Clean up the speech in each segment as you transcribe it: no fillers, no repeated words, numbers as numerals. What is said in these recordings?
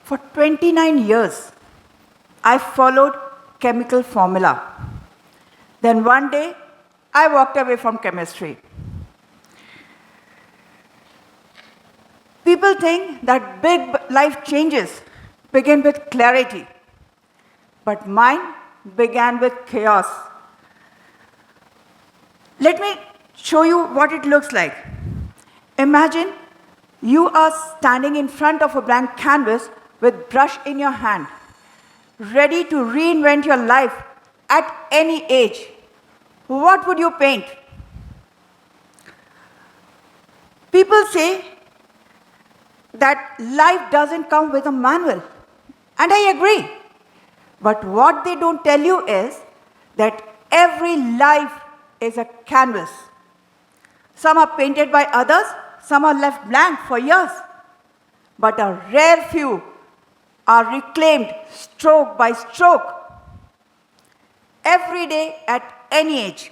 For 29 years, I followed chemical formula. Then one day, I walked away from chemistry. People think that big life changes begin with clarity, but mine began with chaos. Let me show you what it looks like. Imagine you are standing in front of a blank canvas with brush in your hand, ready to reinvent your life at any age. What would you paint? People say that life doesn't come with a manual, and I agree. But what they don't tell you is that every life is a canvas. Some are painted by others, some are left blank for years. But a rare few are reclaimed stroke by stroke, every day at any age.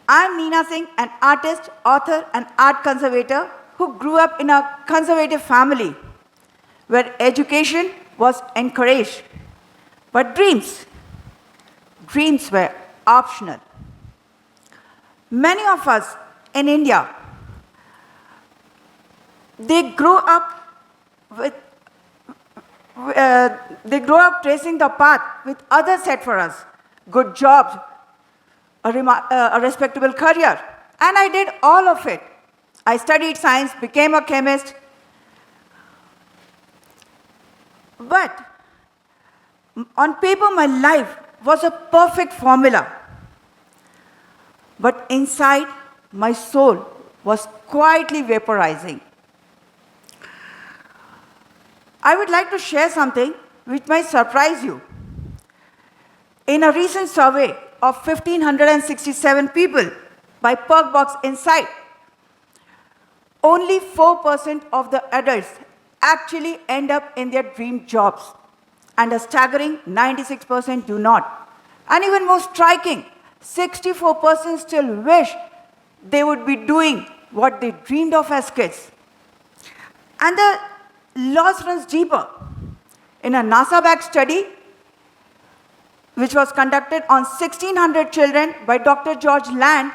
I'm Neena Singh, an artist, author, and art conservator who grew up in a conservative family where education was encouraged. But dreams were optional. Many of us in India, they grow up tracing the path with others set for us. Good jobs, a respectable career. And I did all of it. I studied science, became a chemist. But on paper, my life was a perfect formula. But inside, my soul was quietly vaporizing. I would like to share something which might surprise you. In a recent survey of 1,567 people by Perkbox Insight, only 4% of the adults actually end up in their dream jobs, and a staggering 96% do not. And even more striking, 64% still wish they would be doing what they dreamed of as kids. And the loss runs deeper. In a NASA-backed study, which was conducted on 1,600 children by Dr. George Land,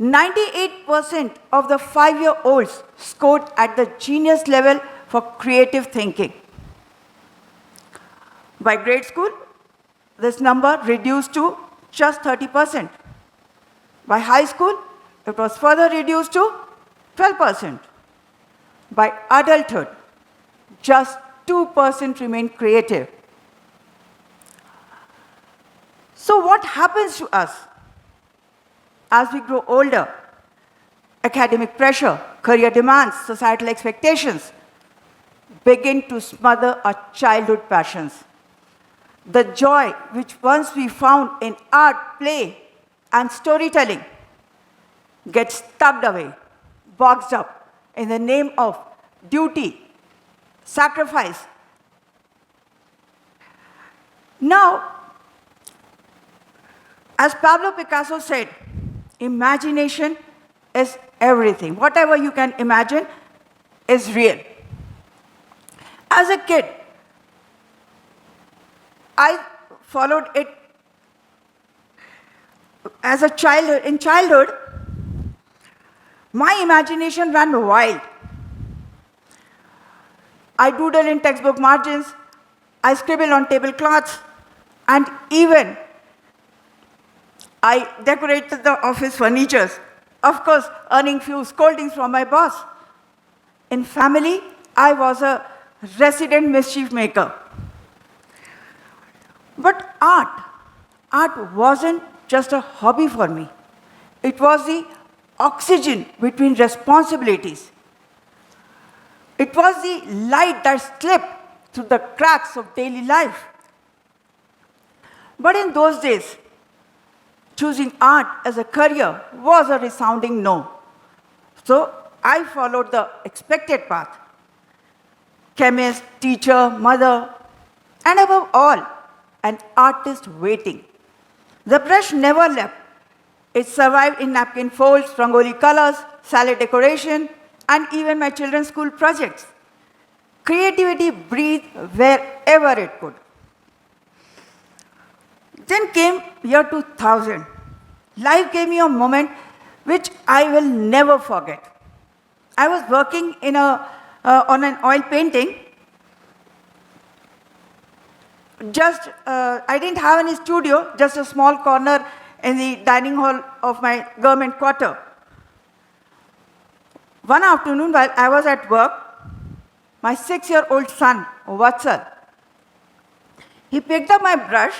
98% of the 5-year-olds scored at the genius level for creative thinking. By grade school, this number reduced to just 30%. By high school, it was further reduced to 12%. By adulthood, just 2% remained creative. So what happens to us as we grow older? Academic pressure, career demands, societal expectations begin to smother our childhood passions. The joy which once we found in art, play, and storytelling gets tucked away, boxed up in the name of duty, sacrifice. Now, as Pablo Picasso said, imagination is everything. Whatever you can imagine is real. As a kid, I followed it as a child. In childhood, my imagination ran wild. I doodled in textbook margins, I scribbled on tablecloths, and even I decorated the office furniture. Of course, earning few scoldings from my boss. In family, I was a resident mischief maker. But art wasn't just a hobby for me. It was the oxygen between responsibilities. It was the light that slipped through the cracks of daily life. But in those days, choosing art as a career was a resounding no. So I followed the expected path. chemist, teacher, mother, and above all, an artist waiting. The brush never left. It survived in napkin folds, rangoli colors, salad decoration, and even my children's school projects. Creativity breathed wherever it could. Then came year 2000. Life gave me a moment which I will never forget. I was working on an oil painting. I didn't have any studio, just a small corner in the dining hall of my government quarter. One afternoon while I was at work, my 6-year-old son, Vatsal, he picked up my brush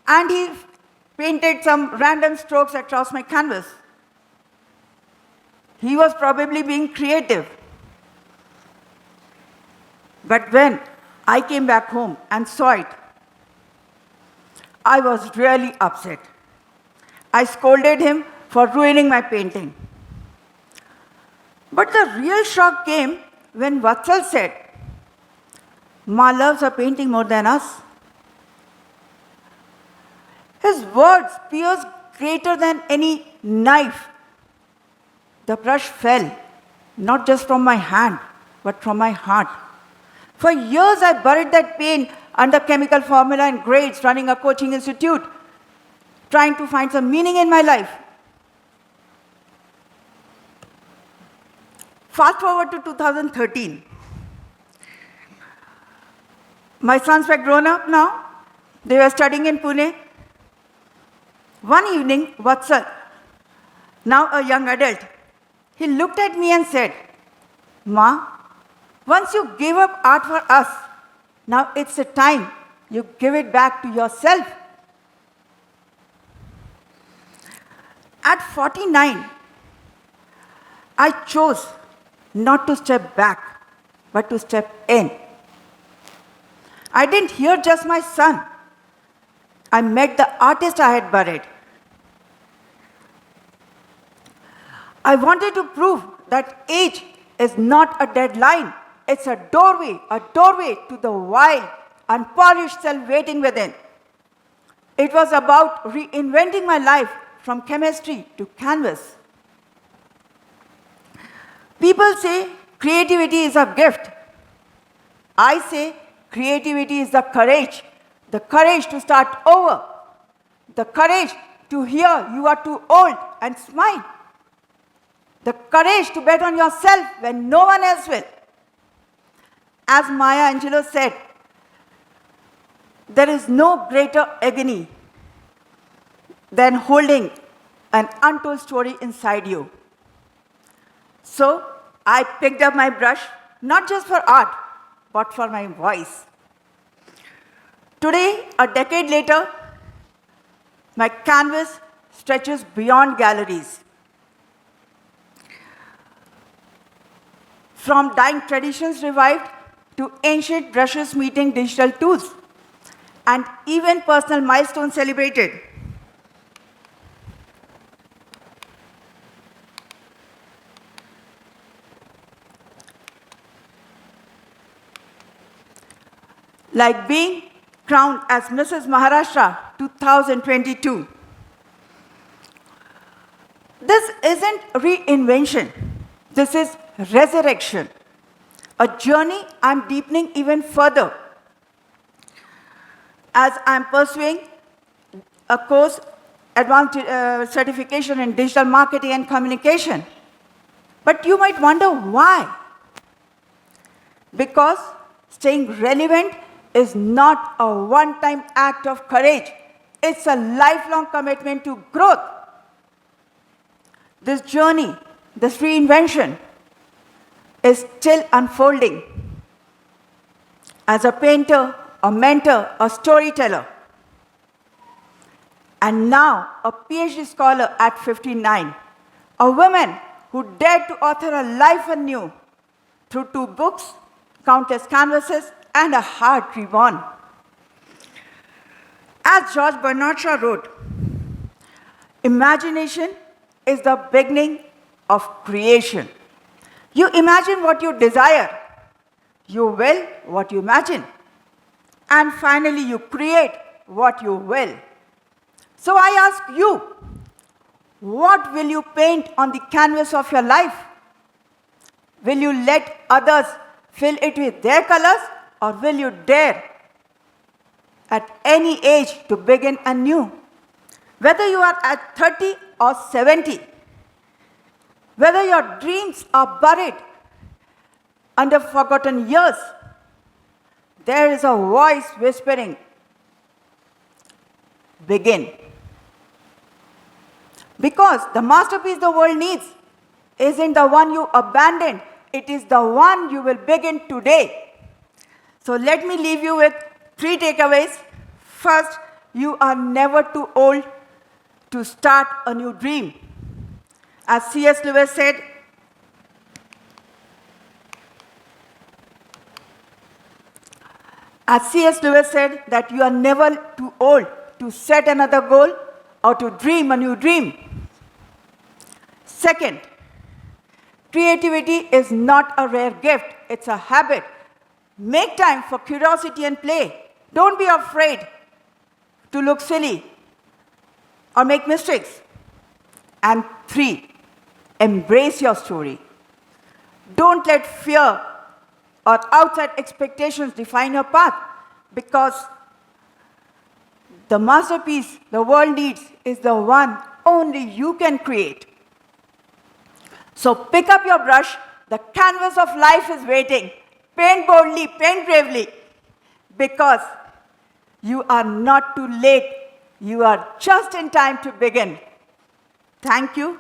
and he painted some random strokes across my canvas. He was probably being creative. But when I came back home and saw it, I was really upset. I scolded him for ruining my painting. But the real shock came when Vatsal said, "Ma loves her painting more than us." His words pierced greater than any knife. The brush fell, not just from my hand, but from my heart. For years, I buried that pain under chemical formula and grades, running a coaching institute, trying to find some meaning in my life. Fast forward to 2013. My sons were grown up now. They were studying in Pune. One evening, Vatsal, now a young adult, he looked at me and said, "Ma, once you gave up art for us, now it's a time you give it back to yourself." At 49, I chose not to step back, but to step in. I didn't hear just my son. I met the artist I had buried. I wanted to prove that age is not a deadline. It's a doorway to the wild, unpolished self waiting within. It was about reinventing my life from chemistry to canvas. People say creativity is a gift. I say creativity is the courage to start over, the courage to hear you are too old and smile, the courage to bet on yourself when no one else will. As Maya Angelou said, there is no greater agony than holding an untold story inside you. So I picked up my brush, not just for art, but for my voice. Today, a decade later, my canvas stretches beyond galleries. From dying traditions revived to ancient brushes meeting digital tools, and even personal milestones celebrated. Like being crowned as Mrs. Maharashtra 2022. This isn't reinvention. This is resurrection. A journey I'm deepening even further as I'm pursuing a course, advanced certification in digital marketing and communication. But you might wonder why. Because staying relevant is not a one-time act of courage. It's a lifelong commitment to growth. This journey, this reinvention, is still unfolding. As a painter, a mentor, a storyteller, and now a PhD scholar at 59, a woman who dared to author a life anew through 2 books, countless canvases, and a heart reborn. As George Bernard Shaw wrote, imagination is the beginning of creation. You imagine what you desire, You will what you imagine. And finally, you create what you will. So I ask you, what will you paint on the canvas of your life? Will you let others fill it with their colors, or will you dare at any age to begin anew? Whether you are at 30 or 70, whether your dreams are buried under forgotten years, there is a voice whispering, begin. Because the masterpiece the world needs isn't the one you abandoned, it is the one you will begin today. So let me leave you with 3 takeaways. First, you are never too old to start a new dream. As C.S. Lewis said, that you are never too old to set another goal or to dream a new dream. Second, creativity is not a rare gift, it's a habit. Make time for curiosity and play. Don't be afraid to look silly or make mistakes. And 3, embrace your story. Don't let fear or outside expectations define your path, because the masterpiece the world needs is the one only you can create. So pick up your brush, the canvas of life is waiting. Paint boldly, paint bravely, because you are not too late. You are just in time to begin. Thank you.